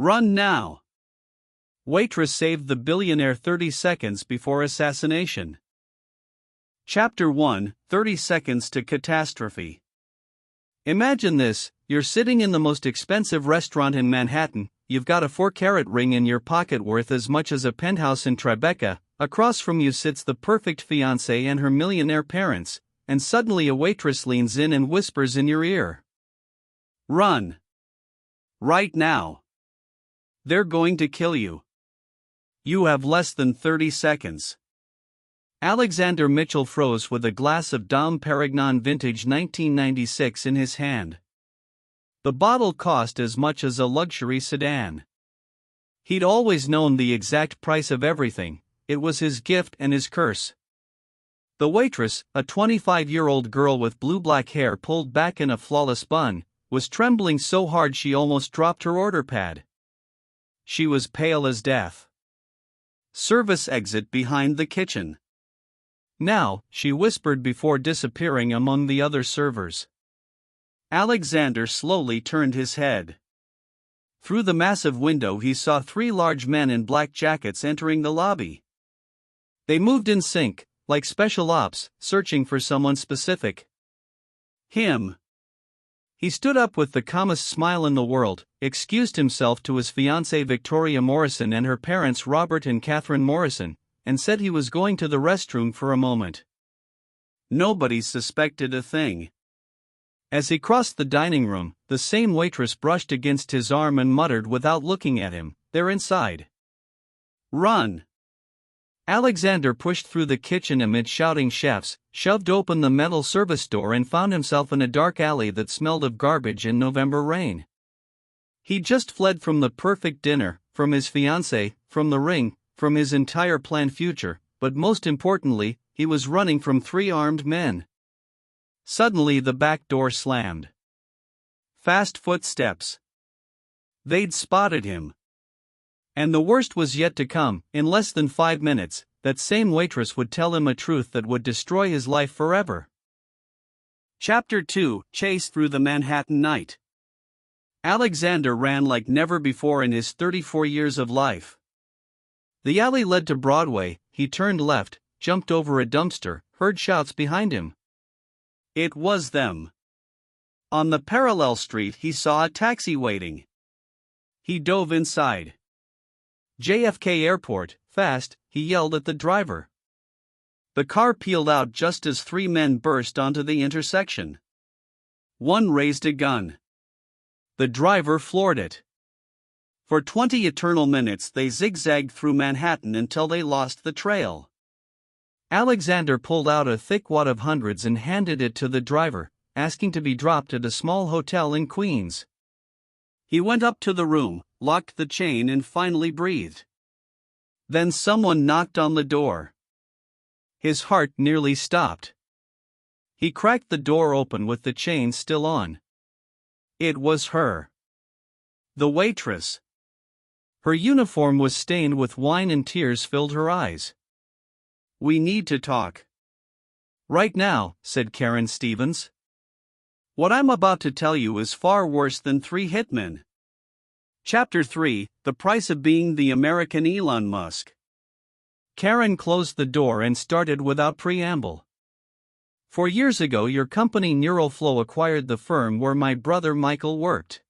Run now. Waitress saved the billionaire 30 seconds before assassination. Chapter 1, 30 Seconds to Catastrophe. Imagine this, you're sitting in the most expensive restaurant in Manhattan, you've got a 4-carat ring in your pocket worth as much as a penthouse in Tribeca, across from you sits the perfect fiancée and her millionaire parents, and suddenly a waitress leans in and whispers in your ear. Run. Right now. They're going to kill you. You have less than 30 seconds. Alexander Mitchell froze with a glass of Dom Perignon vintage 1996 in his hand. The bottle cost as much as a luxury sedan. He'd always known the exact price of everything, it was his gift and his curse. The waitress, a 25-year-old girl with blue-black hair pulled back in a flawless bun, was trembling so hard she almost dropped her order pad. She was pale as death. Service exit behind the kitchen. Now, she whispered before disappearing among the other servers. Alexander slowly turned his head. Through the massive window he saw 3 large men in black jackets entering the lobby. They moved in sync, like special ops, searching for someone specific. Him. He stood up with the calmest smile in the world, excused himself to his fiancée Victoria Morrison and her parents Robert and Catherine Morrison, and said he was going to the restroom for a moment. Nobody suspected a thing. As he crossed the dining room, the same waitress brushed against his arm and muttered without looking at him, "They're inside." Run! Alexander pushed through the kitchen amid shouting chefs, shoved open the metal service door and found himself in a dark alley that smelled of garbage in November rain. He'd just fled from the perfect dinner, from his fiancée, from the ring, from his entire planned future, but most importantly, he was running from 3 armed men. Suddenly the back door slammed. Fast footsteps. They'd spotted him. And the worst was yet to come. In less than 5 minutes, that same waitress would tell him a truth that would destroy his life forever. Chapter 2, Chase Through the Manhattan Night. Alexander ran like never before in his 34 years of life. The alley led to Broadway, he turned left, jumped over a dumpster, heard shouts behind him. It was them. On the parallel street he saw a taxi waiting. He dove inside. JFK Airport, fast, he yelled at the driver. The car peeled out just as 3 men burst onto the intersection. One raised a gun. The driver floored it. For 20 eternal minutes they zigzagged through Manhattan until they lost the trail. Alexander pulled out a thick wad of hundreds and handed it to the driver, asking to be dropped at a small hotel in Queens. He went up to the room, locked the chain and finally breathed. Then someone knocked on the door. His heart nearly stopped. He cracked the door open with the chain still on. It was her. The waitress. Her uniform was stained with wine and tears filled her eyes. "We need to talk." "Right now," said Karen Stevens. "What I'm about to tell you is far worse than 3 hitmen." Chapter 3, The Price of Being the American Elon Musk. Karen closed the door and started without preamble. "4 years ago your company Neuroflow acquired the firm where my brother Michael worked.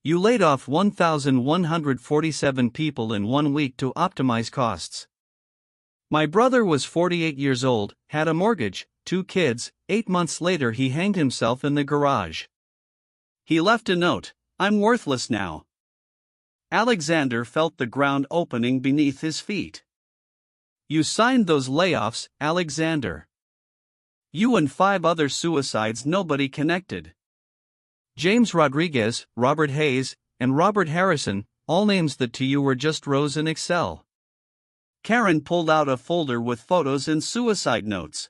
You laid off 1,147 people in 1 week to optimize costs. My brother was 48 years old, had a mortgage, 2 kids. 8 months later he hanged himself in the garage. He left a note, 'I'm worthless now.'" Alexander felt the ground opening beneath his feet. "You signed those layoffs, Alexander. You and 5 other suicides nobody connected. James Rodriguez, Robert Hayes, and Robert Harrison, all names that to you were just rows in Excel." Karen pulled out a folder with photos and suicide notes.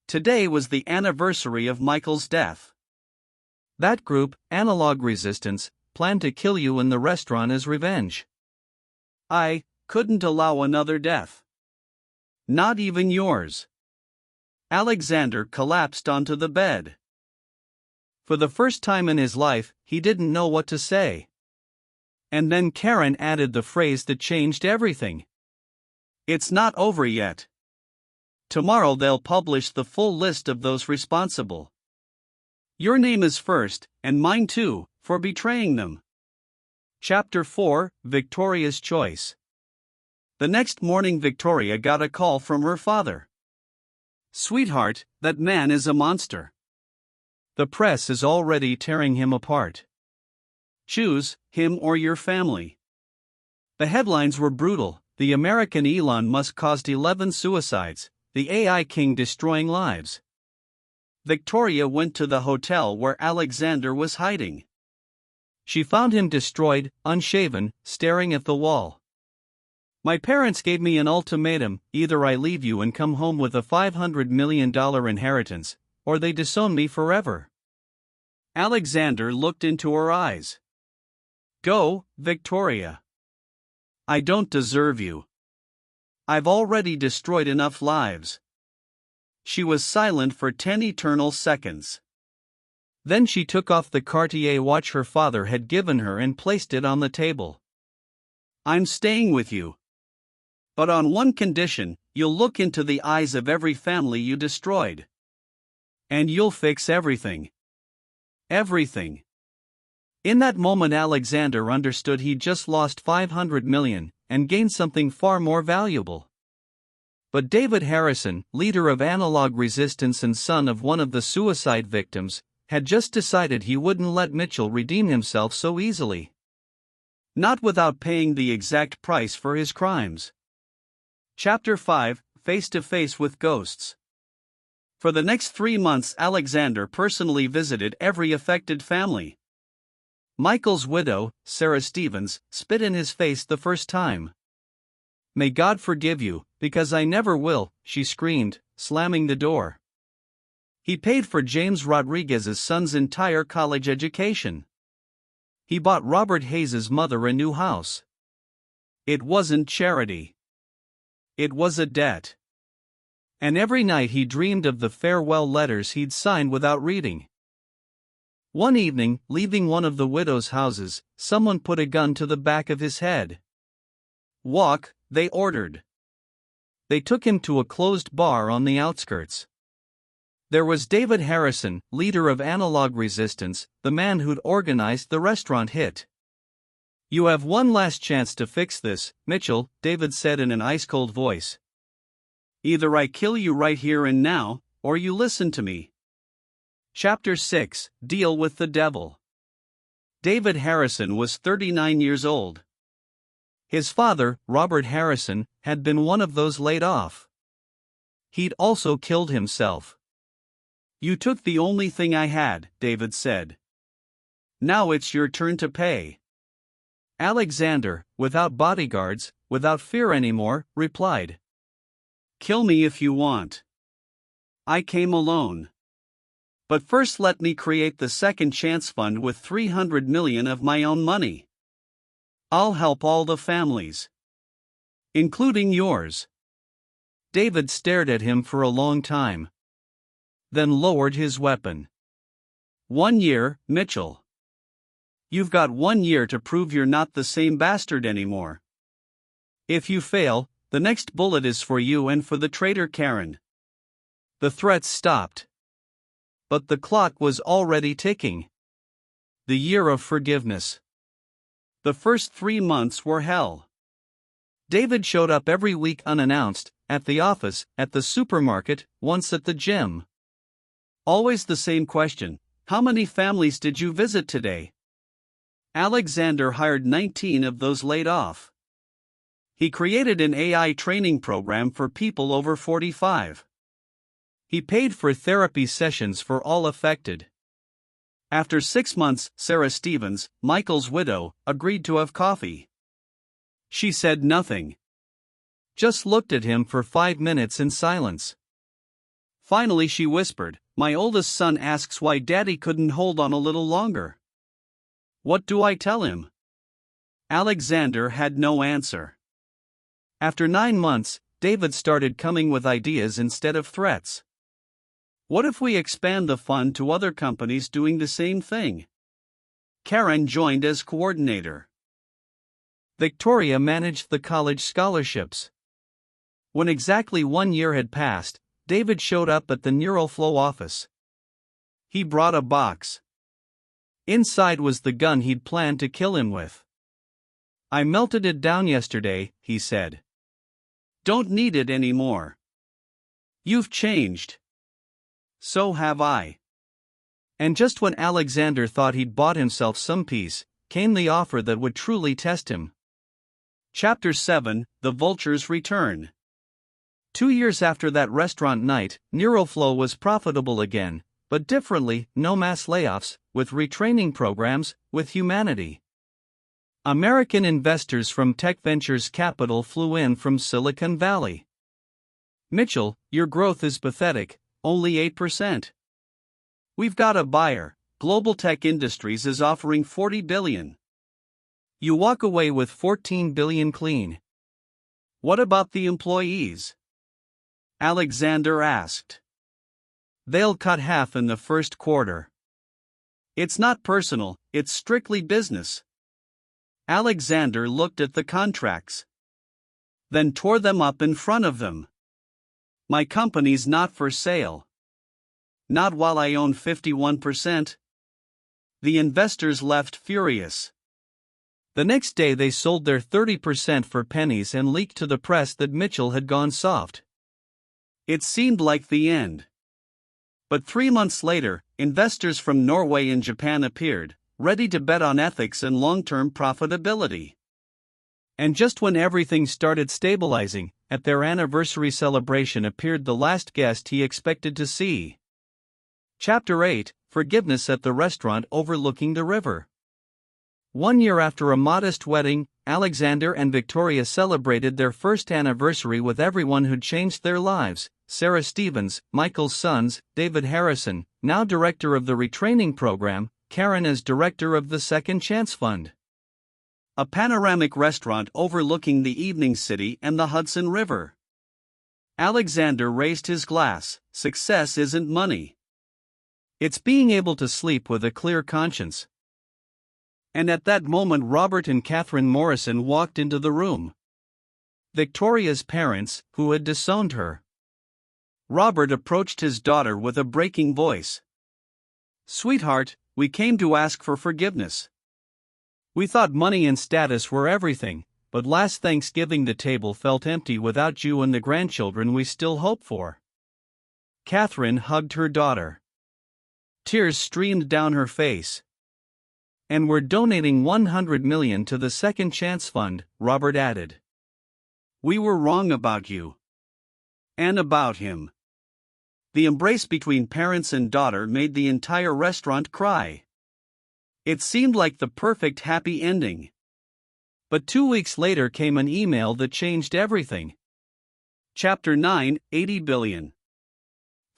Today was the anniversary of Michael's death. That group, Analog Resistance, planned to kill you in the restaurant as revenge. I couldn't allow another death. Not even yours. Alexander collapsed onto the bed. For the first time in his life, he didn't know what to say. And then Karen added the phrase that changed everything. "It's not over yet. Tomorrow they'll publish the full list of those responsible. Your name is first, and mine too, for betraying them." Chapter 4: Victoria's Choice. The next morning Victoria got a call from her father. "Sweetheart, that man is a monster. The press is already tearing him apart. Choose him or your family." The headlines were brutal. The American Elon Musk caused 11 suicides, the AI king destroying lives. Victoria went to the hotel where Alexander was hiding. She found him destroyed, unshaven, staring at the wall. "My parents gave me an ultimatum: either I leave you and come home with a $500 million inheritance, or they disown me forever." Alexander looked into her eyes. "Go, Victoria. I don't deserve you. I've already destroyed enough lives." She was silent for 10 eternal seconds. Then she took off the Cartier watch her father had given her and placed it on the table. "I'm staying with you. But on one condition: you'll look into the eyes of every family you destroyed. And you'll fix everything. Everything." In that moment Alexander understood he'd just lost $500 million, and gained something far more valuable. But David Harrison, leader of Analog Resistance and son of one of the suicide victims, had just decided he wouldn't let Mitchell redeem himself so easily. Not without paying the exact price for his crimes. Chapter 5: Face to Face with Ghosts. For the next 3 months Alexander personally visited every affected family. Michael's widow, Sarah Stevens, spit in his face the first time. "May God forgive you, because I never will," she screamed, slamming the door. He paid for James Rodriguez's son's entire college education. He bought Robert Hayes's mother a new house. It wasn't charity. It was a debt. And every night he dreamed of the farewell letters he'd signed without reading. One evening, leaving one of the widow's houses, someone put a gun to the back of his head. "Walk," they ordered. They took him to a closed bar on the outskirts. There was David Harrison, leader of Analog Resistance, the man who'd organized the restaurant hit. "You have one last chance to fix this, Mitchell," David said in an ice-cold voice. "Either I kill you right here and now, or you listen to me." Chapter 6: Deal with the Devil. David Harrison was 39 years old. His father, Robert Harrison, had been one of those laid off. He'd also killed himself. "You took the only thing I had," David said. "Now it's your turn to pay." Alexander, without bodyguards, without fear anymore, replied, "Kill me if you want. I came alone. But first let me create the Second Chance Fund with $300 million of my own money. I'll help all the families. Including yours." David stared at him for a long time. Then lowered his weapon. 1 year, Mitchell. You've got 1 year to prove you're not the same bastard anymore. If you fail, the next bullet is for you and for the traitor Karen." The threats stopped. But the clock was already ticking. The year of forgiveness. The first 3 months were hell. David showed up every week unannounced, at the office, at the supermarket, once at the gym. Always the same question: "How many families did you visit today?" Alexander hired 19 of those laid off. He created an AI training program for people over 45. He paid for therapy sessions for all affected. After 6 months, Sarah Stevens, Michael's widow, agreed to have coffee. She said nothing. Just looked at him for 5 minutes in silence. Finally she whispered, "My oldest son asks why Daddy couldn't hold on a little longer. What do I tell him?" Alexander had no answer. After 9 months, David started coming with ideas instead of threats. "What if we expand the fund to other companies doing the same thing?" Karen joined as coordinator. Victoria managed the college scholarships. When exactly 1 year had passed, David showed up at the Neuroflow office. He brought a box. Inside was the gun he'd planned to kill him with. "I melted it down yesterday," he said. "Don't need it anymore." "You've changed." "So have I." And just when Alexander thought he'd bought himself some peace, came the offer that would truly test him. Chapter 7: The Vultures Return. 2 years after that restaurant night, Neuroflow was profitable again, but differently, no mass layoffs, with retraining programs, with humanity. American investors from Tech Ventures Capital flew in from Silicon Valley. "Mitchell, your growth is pathetic, only 8%. We've got a buyer. Global Tech Industries is offering $40 billion. You walk away with $14 billion clean. What about the employees?" Alexander asked. "They'll cut half in the first quarter." "It's not personal, it's strictly business." Alexander looked at the contracts, then tore them up in front of them. "My company's not for sale. Not while I own 51%. The investors left furious. The next day they sold their 30% for pennies and leaked to the press that Mitchell had gone soft. It seemed like the end. But 3 months later, investors from Norway and Japan appeared, ready to bet on ethics and long-term profitability. And just when everything started stabilizing, at their anniversary celebration appeared the last guest he expected to see. Chapter 8: Forgiveness at the Restaurant Overlooking the River. 1 year after a modest wedding, Alexander and Victoria celebrated their first anniversary with everyone who'd changed their lives: Sarah Stevens, Michael's sons, David Harrison, now director of the retraining program, Karen as director of the Second Chance Fund. A panoramic restaurant overlooking the evening city and the Hudson River. Alexander raised his glass. Success isn't money. It's being able to sleep with a clear conscience. And at that moment Robert and Catherine Morrison walked into the room. Victoria's parents, who had disowned her. Robert approached his daughter with a breaking voice. "Sweetheart, we came to ask for forgiveness. We thought money and status were everything, but last Thanksgiving the table felt empty without you and the grandchildren we still hope for." Catherine hugged her daughter. Tears streamed down her face. "And we're donating $100 million to the Second Chance Fund," Robert added. "We were wrong about you. And about him." The embrace between parents and daughter made the entire restaurant cry. It seemed like the perfect happy ending. But 2 weeks later came an email that changed everything. Chapter 9: $80 billion.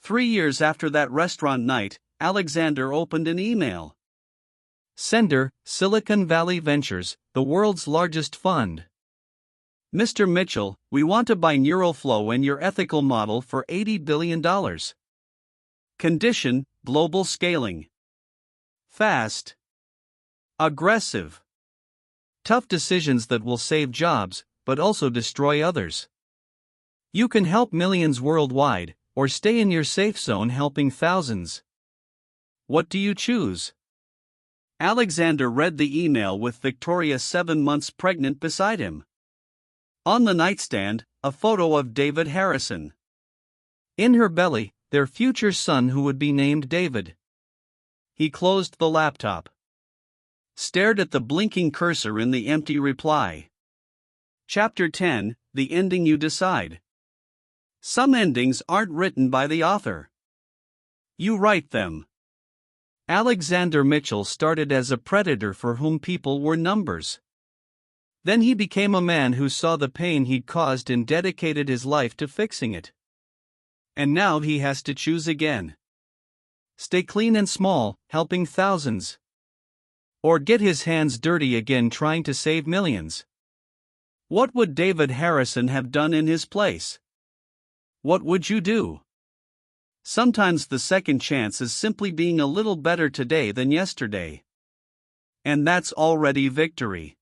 3 years after that restaurant night, Alexander opened an email. Sender: Silicon Valley Ventures, the world's largest fund. "Mr. Mitchell, we want to buy Neuroflow and your ethical model for $80 billion. Condition: global scaling. Fast. Aggressive. Tough decisions that will save jobs, but also destroy others. You can help millions worldwide, or stay in your safe zone helping thousands. What do you choose?" Alexander read the email with Victoria 7 months pregnant beside him. On the nightstand, a photo of David Harrison. In her belly, their future son who would be named David. He closed the laptop. Stared at the blinking cursor in the empty reply. Chapter 10: The Ending You Decide. Some endings aren't written by the author. You write them. Alexander Mitchell started as a predator for whom people were numbers. Then he became a man who saw the pain he'd caused and dedicated his life to fixing it. And now he has to choose again. Stay clean and small, helping thousands. Or get his hands dirty again trying to save millions. What would David Harrison have done in his place? What would you do? Sometimes the second chance is simply being a little better today than yesterday. And that's already victory.